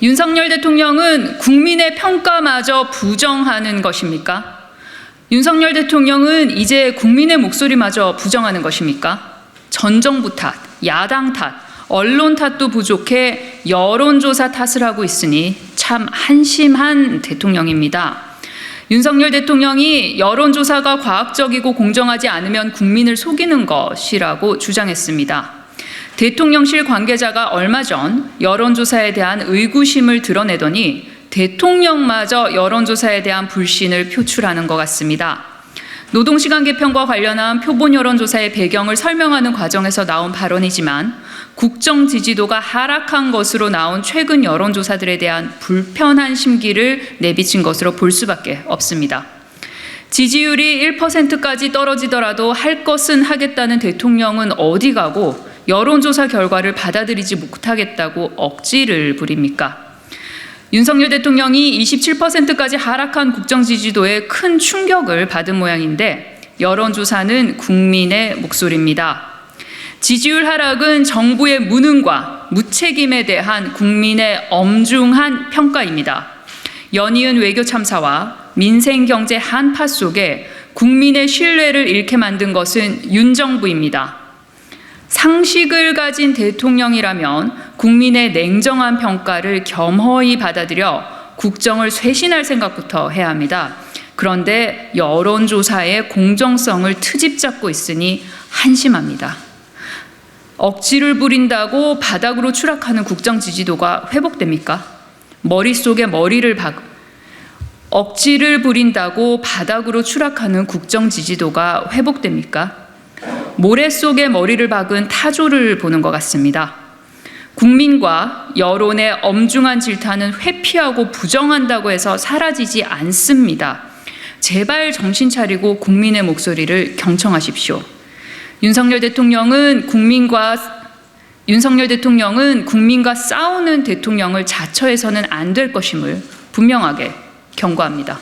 윤석열 대통령은 국민의 평가마저 부정하는 것입니까? 윤석열 대통령은 이제 국민의 목소리마저 부정하는 것입니까? 전 정부 탓, 야당 탓, 언론 탓도 부족해 여론조사 탓을 하고 있으니 참 한심한 대통령입니다. 윤석열 대통령이 여론조사가 과학적이고 공정하지 않으면 국민을 속이는 것이라고 주장했습니다. 대통령실 관계자가 얼마 전 여론조사에 대한 의구심을 드러내더니 대통령마저 여론조사에 대한 불신을 표출하는 것 같습니다. 노동시간 개편과 관련한 표본 여론조사의 배경을 설명하는 과정에서 나온 발언이지만 국정 지지도가 하락한 것으로 나온 최근 여론조사들에 대한 불편한 심기를 내비친 것으로 볼 수밖에 없습니다. 지지율이 1%까지 떨어지더라도 할 것은 하겠다는 대통령은 어디 가고 여론조사 결과를 받아들이지 못하겠다고 억지를 부립니까? 윤석열 대통령이 27%까지 하락한 국정 지지도에 큰 충격을 받은 모양인데 여론조사는 국민의 목소리입니다. 지지율 하락은 정부의 무능과 무책임에 대한 국민의 엄중한 평가입니다. 연이은 외교 참사와 민생 경제 한파 속에 국민의 신뢰를 잃게 만든 것은 윤 정부입니다. 상식을 가진 대통령이라면 국민의 냉정한 평가를 겸허히 받아들여 국정을 쇄신할 생각부터 해야 합니다. 그런데 여론조사의 공정성을 트집 잡고 있으니 한심합니다. 억지를 부린다고 바닥으로 추락하는 국정 지지도가 회복됩니까? 억지를 부린다고 바닥으로 추락하는 국정 지지도가 회복됩니까? 모래 속에 머리를 박은 타조를 보는 것 같습니다. 국민과 여론의 엄중한 질타는 회피하고 부정한다고 해서 사라지지 않습니다. 제발 정신 차리고 국민의 목소리를 경청하십시오. 윤석열 대통령은 국민과 싸우는 대통령을 자처해서는 안 될 것임을 분명하게 경고합니다.